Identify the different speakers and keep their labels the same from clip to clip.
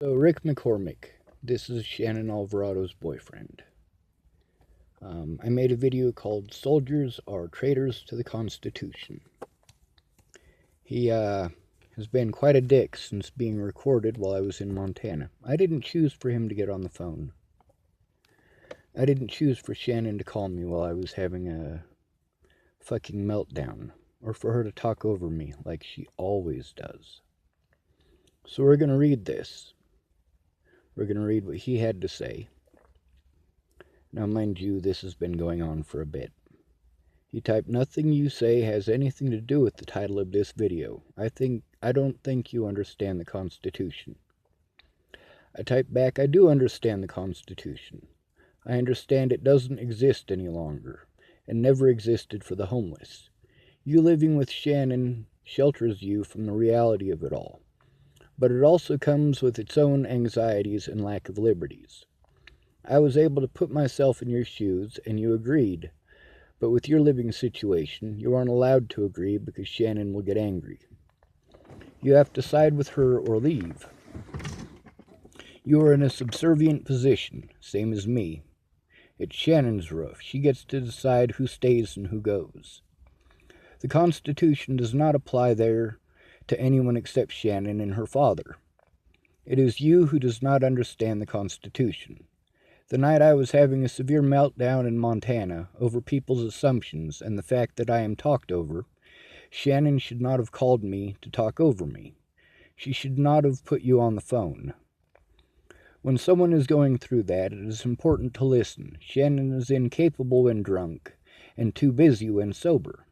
Speaker 1: So, Rick McCormick, this is Shannon Alvarado's boyfriend. I made a video called Soldiers Are Traitors to the Constitution. He has been quite a dick since being recorded while I was in Montana. I didn't choose for him to get on the phone. I didn't choose for Shannon to call me while I was having a fucking meltdown, or for her to talk over me like she always does. So we're gonna read this. We're going to read what he had to say. Now, mind you, this has been going on for a bit. He typed, "Nothing you say has anything to do with the title of this video. I don't think you understand the Constitution." I typed back, "I do understand the Constitution. I understand it doesn't exist any longer, and never existed for the homeless. You living with Shannon shelters you from the reality of it all. But it also comes with its own anxieties and lack of liberties. I was able to put myself in your shoes, and you agreed. But with your living situation, you aren't allowed to agree because Shannon will get angry. You have to side with her or leave. You are in a subservient position, same as me. It's Shannon's roof. She gets to decide who stays and who goes. The Constitution does not apply there to anyone except Shannon and her father. It is you who does not understand the Constitution. The night I was having a severe meltdown in Montana over people's assumptions and the fact that I am talked over, Shannon should not have called me to talk over me. She should not have put you on the phone. When someone is going through that, it is important to listen. Shannon is incapable when drunk and too busy when sober.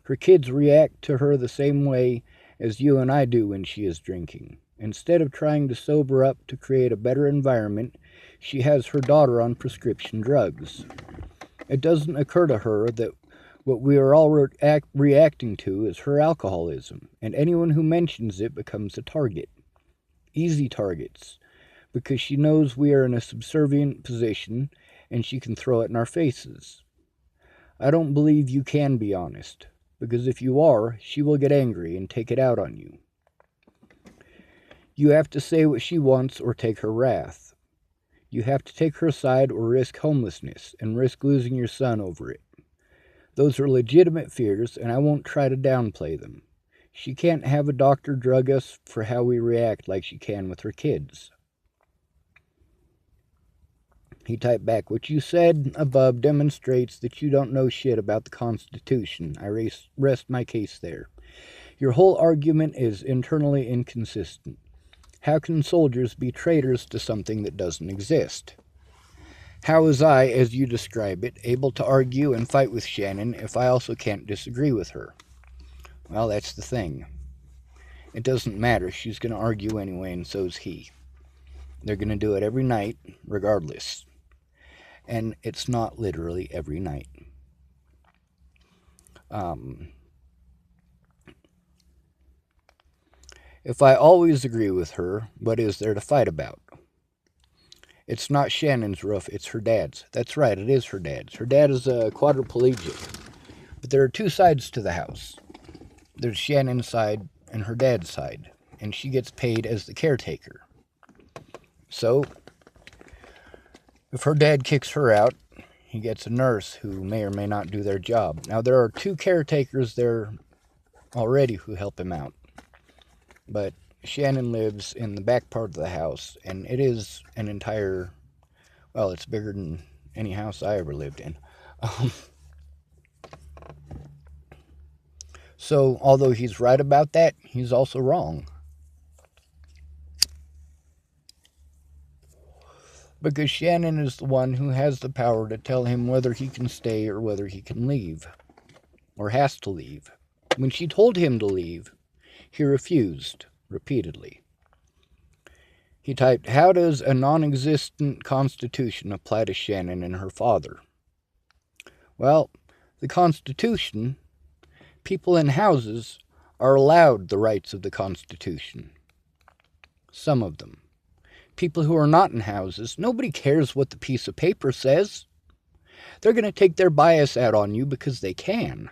Speaker 1: Her kids react to her the same way as you and I do when she is drinking. Instead of trying to sober up to create a better environment, she has her daughter on prescription drugs. It doesn't occur to her that what we are all reacting to is her alcoholism, and anyone who mentions it becomes a target. Easy targets, because she knows we are in a subservient position and she can throw it in our faces. I don't believe you can be honest, because if you are, she will get angry and take it out on you. You have to say what she wants or take her wrath. You have to take her side or risk homelessness and risk losing your son over it. Those are legitimate fears, and I won't try to downplay them. She can't have a doctor drug us for how we react like she can with her kids." He typed back, "What you said above demonstrates that you don't know shit about the Constitution. I rest my case there. Your whole argument is internally inconsistent. How can soldiers be traitors to something that doesn't exist? How is I, as you describe it, able to argue and fight with Shannon if I also can't disagree with her?" Well, that's the thing. It doesn't matter. She's going to argue anyway, and so's he. They're going to do it every night, regardless. And it's not literally every night. If I always agree with her, what is there to fight about? It's not Shannon's roof, it's her dad's. That's right, it is her dad's. Her dad is a quadriplegic. But there are two sides to the house. There's Shannon's side and her dad's side. And she gets paid as the caretaker. So, if her dad kicks her out, he gets a nurse who may or may not do their job. Now, there are two caretakers there already who help him out. But Shannon lives in the back part of the house, and it is an entire, well, it's bigger than any house I ever lived in. So, although he's right about that, he's also wrong. Because Shannon is the one who has the power to tell him whether he can stay or whether he can leave, or has to leave. When she told him to leave, he refused, repeatedly. He typed, "How does a non-existent constitution apply to Shannon and her father?" Well, the Constitution, people in houses are allowed the rights of the Constitution. Some of them. People who are not in houses, nobody cares what the piece of paper says. They're going to take their bias out on you because they can.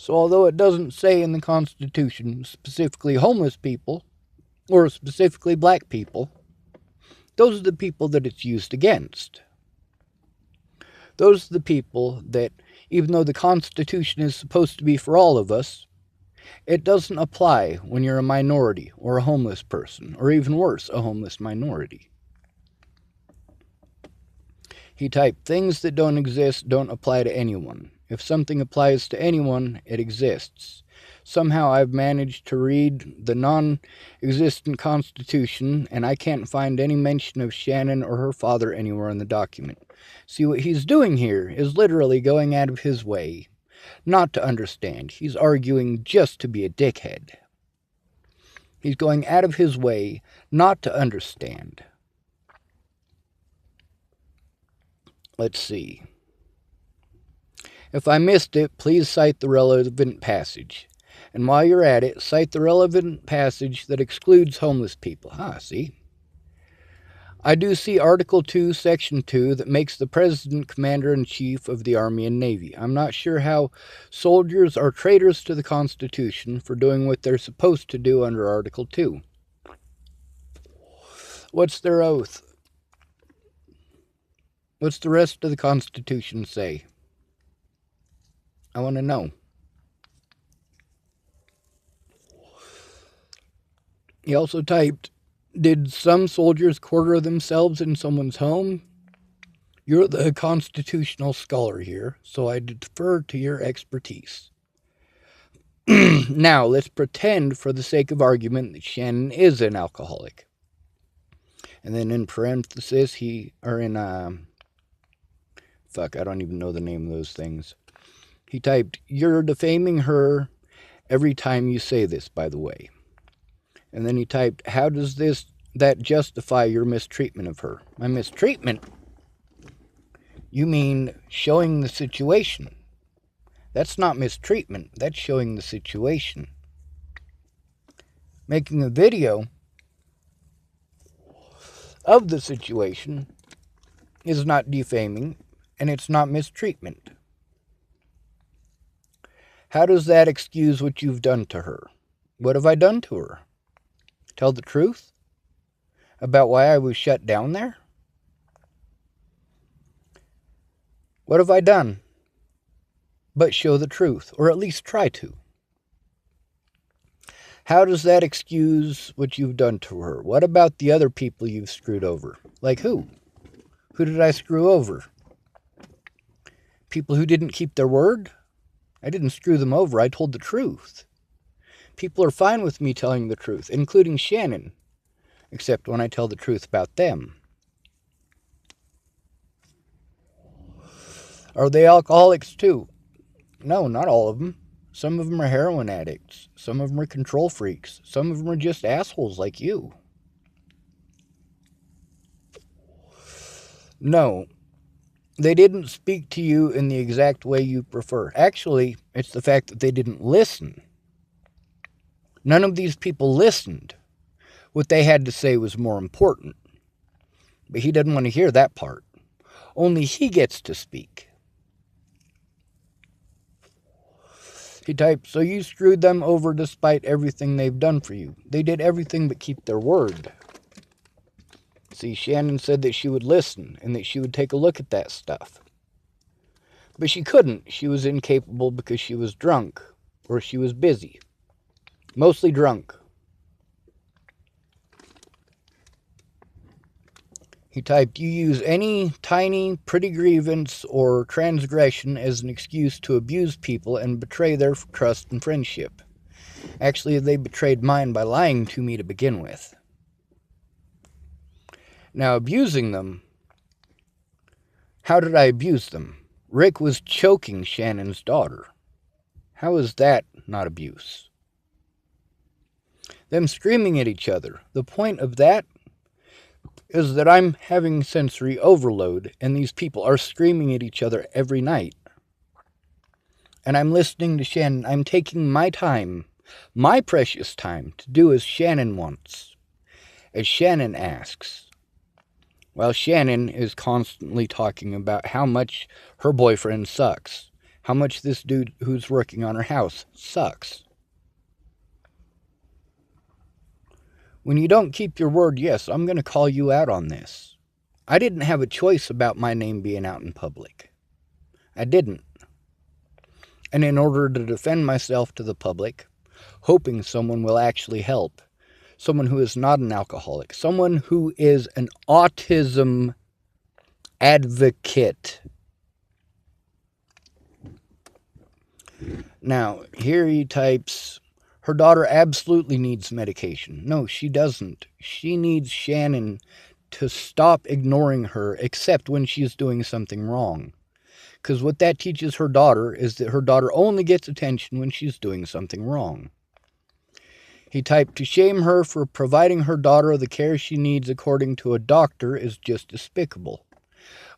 Speaker 1: So although it doesn't say in the Constitution specifically homeless people, or specifically black people, those are the people that it's used against. Those are the people that, even though the Constitution is supposed to be for all of us, it doesn't apply when you're a minority or a homeless person, or even worse, a homeless minority. He typed, things that don't exist don't apply to anyone. If something applies to anyone, it exists. Somehow I've managed to read the non-existent Constitution, and I can't find any mention of Shannon or her father anywhere in the document. See, what he's doing here is literally going out of his way not to understand. He's arguing just to be a dickhead. He's going out of his way not to understand. Let's see. If I missed it, please cite the relevant passage. And while you're at it, cite the relevant passage that excludes homeless people. See? I do see Article 2, Section 2, that makes the President Commander-in-Chief of the Army and Navy. I'm not sure how soldiers are traitors to the Constitution for doing what they're supposed to do under Article 2. What's their oath? What's the rest of the Constitution say? I want to know. He also typed, did some soldiers quarter themselves in someone's home? You're the constitutional scholar here, so I defer to your expertise. Now, let's pretend for the sake of argument that Shannon is an alcoholic. And then in parenthesis, I don't even know the name of those things. He typed, you're defaming her every time you say this, by the way. And then he typed, how does that justify your mistreatment of her? My mistreatment? You mean showing the situation. That's not mistreatment. That's showing the situation. Making a video of the situation is not defaming, and it's not mistreatment. How does that excuse what you've done to her? What have I done to her? Tell the truth about why I was shut down there? What have I done but show the truth, or at least try to? How does that excuse what you've done to her? What about the other people you've screwed over? Like who? Who did I screw over? People who didn't keep their word? I didn't screw them over. I told the truth. People are fine with me telling the truth, including Shannon, except when I tell the truth about them. Are they alcoholics too? No, not all of them. Some of them are heroin addicts. Some of them are control freaks. Some of them are just assholes like you. No, they didn't speak to you in the exact way you prefer. Actually, it's the fact that they didn't listen. None of these people listened. What they had to say was more important. But he doesn't want to hear that part. Only he gets to speak. He typed, so you screwed them over despite everything they've done for you. They did everything but keep their word. See, Shannon said that she would listen and that she would take a look at that stuff. But she couldn't. She was incapable because she was drunk or she was busy. Mostly drunk. He typed, you use any tiny, pretty grievance or transgression as an excuse to abuse people and betray their trust and friendship. Actually, they betrayed mine by lying to me to begin with. Now, abusing them, how did I abuse them? Rick was choking Shannon's daughter. How is that not abuse? Them screaming at each other. The point of that is that I'm having sensory overload, and these people are screaming at each other every night. And I'm listening to Shannon. I'm taking my time, my precious time, to do as Shannon wants, as Shannon asks. While Shannon is constantly talking about how much her boyfriend sucks, how much this dude who's working on her house sucks. When you don't keep your word, yes, I'm going to call you out on this. I didn't have a choice about my name being out in public. I didn't. And in order to defend myself to the public, hoping someone will actually help, someone who is not an alcoholic, someone who is an autism advocate. Now, here he types, her daughter absolutely needs medication. No, she doesn't. She needs Shannon to stop ignoring her, except when she's doing something wrong. Because what that teaches her daughter is that her daughter only gets attention when she's doing something wrong. He typed, to shame her for providing her daughter the care she needs according to a doctor is just despicable.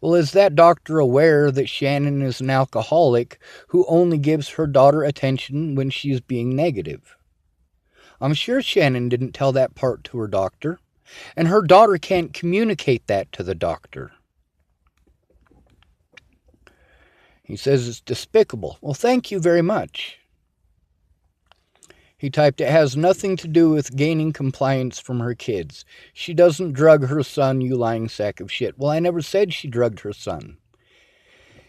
Speaker 1: Well, is that doctor aware that Shannon is an alcoholic who only gives her daughter attention when she's being negative? I'm sure Shannon didn't tell that part to her doctor, and her daughter can't communicate that to the doctor. He says it's despicable. Well, thank you very much. He typed, it has nothing to do with gaining compliance from her kids. She doesn't drug her son, you lying sack of shit. Well, I never said she drugged her son.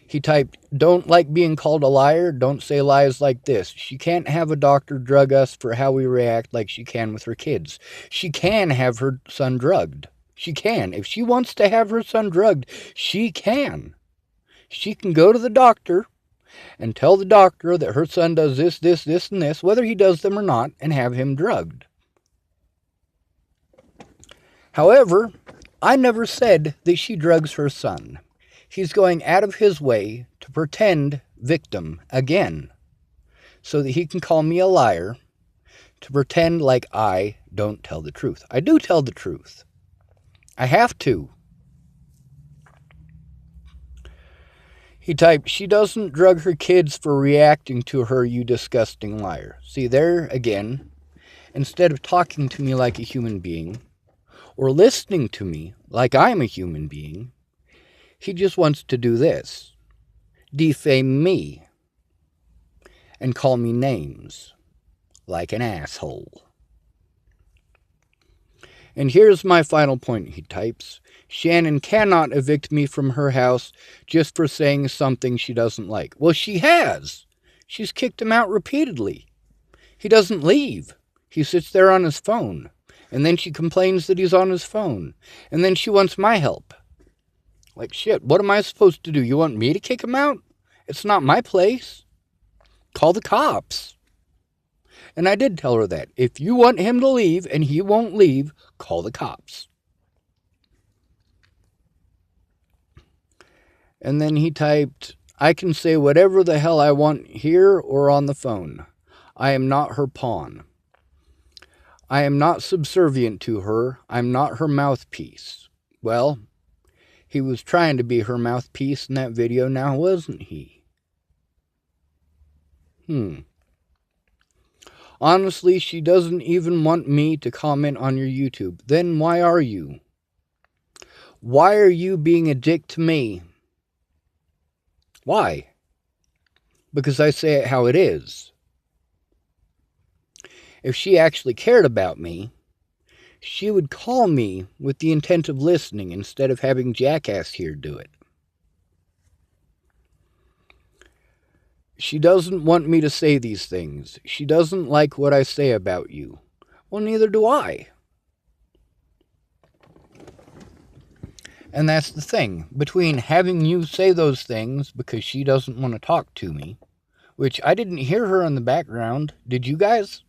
Speaker 1: He typed, don't like being called a liar, don't say lies like this. She can't have a doctor drug us for how we react like she can with her kids. She can have her son drugged. She can. If she wants to have her son drugged, she can. She can go to the doctor and tell the doctor that her son does this, this, this, and this, whether he does them or not, and have him drugged. However, I never said that she drugs her son. He's going out of his way to pretend victim again, so that he can call me a liar, to pretend like I don't tell the truth. I do tell the truth. I have to. He typed, she doesn't drug her kids for reacting to her, you disgusting liar. See, there again, instead of talking to me like a human being, or listening to me like I'm a human being, he just wants to do this. Defame me. And call me names. Like an asshole. And here's my final point, he types. Shannon cannot evict me from her house just for saying something she doesn't like. Well, she has. She's kicked him out repeatedly. He doesn't leave. He sits there on his phone. And then she complains that he's on his phone. And then she wants my help. Like, shit, what am I supposed to do? You want me to kick him out? It's not my place. Call the cops. And I did tell her that. If you want him to leave and he won't leave, call the cops. And then he typed, I can say whatever the hell I want here or on the phone. I am not her pawn. I am not subservient to her. I'm not her mouthpiece. Well, he was trying to be her mouthpiece in that video, now wasn't he? Honestly, she doesn't even want me to comment on your YouTube. Then why are you? Why are you being a dick to me? Why? Because I say it how it is. If she actually cared about me, she would call me with the intent of listening instead of having Jackass here do it. She doesn't want me to say these things. She doesn't like what I say about you. Well, neither do I. And that's the thing. Between having you say those things because she doesn't want to talk to me, which I didn't hear her in the background. Did you guys?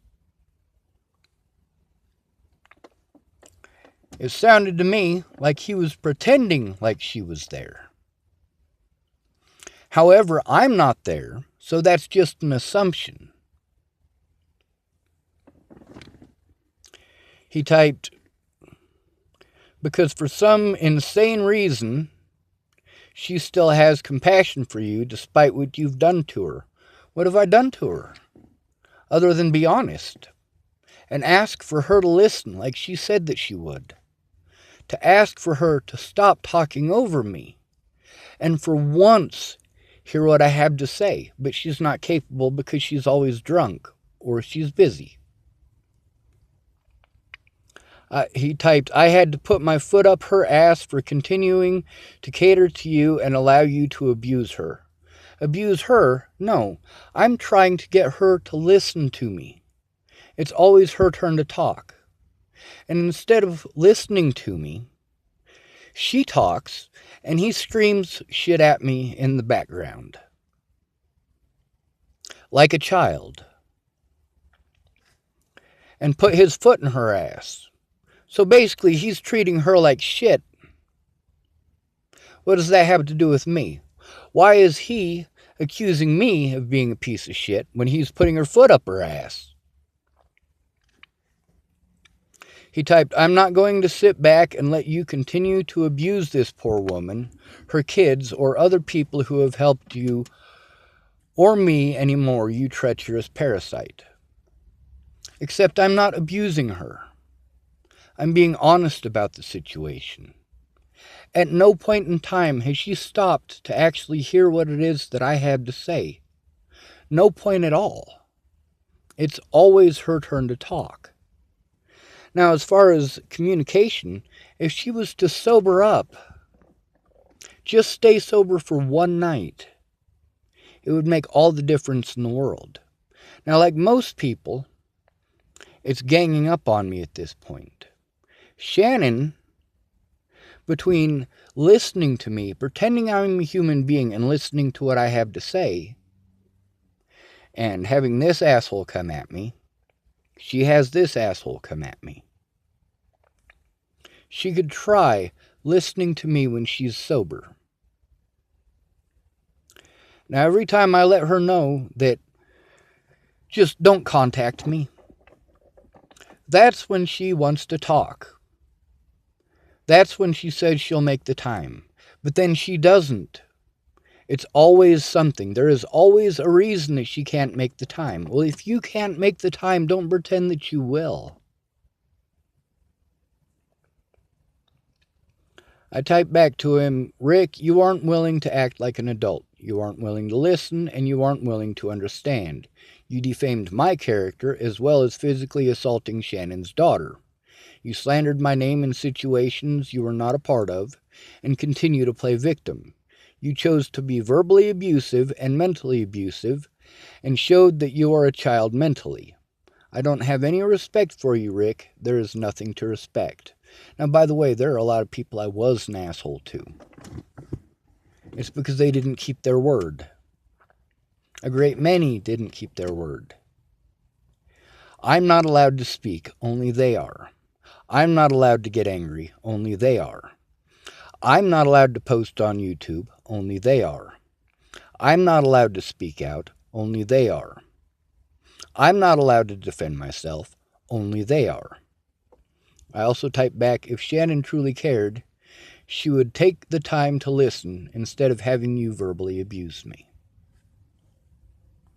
Speaker 1: It sounded to me like he was pretending like she was there. However, I'm not there, so that's just an assumption. He typed, because for some insane reason, she still has compassion for you despite what you've done to her. What have I done to her? Other than be honest and ask for her to listen like she said that she would. To ask for her to stop talking over me. And for once, hear what I have to say, but she's not capable because she's always drunk or she's busy. He typed, I had to put my foot up her ass for continuing to cater to you and allow you to abuse her. Abuse her? No. I'm trying to get her to listen to me. It's always her turn to talk. And instead of listening to me, she talks and he screams shit at me in the background. Like a child. And put his foot in her ass. So basically, he's treating her like shit. What does that have to do with me? Why is he accusing me of being a piece of shit when he's putting her foot up her ass? He typed, I'm not going to sit back and let you continue to abuse this poor woman, her kids, or other people who have helped you or me anymore, you treacherous parasite. Except I'm not abusing her. I'm being honest about the situation. At no point in time has she stopped to actually hear what it is that I have to say. No point at all. It's always her turn to talk. Now, as far as communication, if she was to sober up, just stay sober for one night, it would make all the difference in the world. Now, like most people, it's ganging up on me at this point. Shannon, between listening to me, pretending I'm a human being and listening to what I have to say, and having this asshole come at me, she has this asshole come at me. She could try listening to me when she's sober. Now, every time I let her know that just don't contact me, that's when she wants to talk. That's when she says she'll make the time. But then she doesn't. It's always something. There is always a reason that she can't make the time. Well, if you can't make the time, don't pretend that you will. I typed back to him, Rick, you aren't willing to act like an adult. You aren't willing to listen, and you aren't willing to understand. You defamed my character, as well as physically assaulting Shannon's daughter. You slandered my name in situations you were not a part of, and continue to play victim. You chose to be verbally abusive and mentally abusive, and showed that you are a child mentally. I don't have any respect for you, Rick. There is nothing to respect. Now, by the way, there are a lot of people I was an asshole to. It's because they didn't keep their word. A great many didn't keep their word. I'm not allowed to speak, only they are. I'm not allowed to get angry, only they are. I'm not allowed to post on YouTube, only they are. I'm not allowed to speak out, only they are. I'm not allowed to defend myself, only they are. I also typed back, if Shannon truly cared, she would take the time to listen instead of having you verbally abuse me.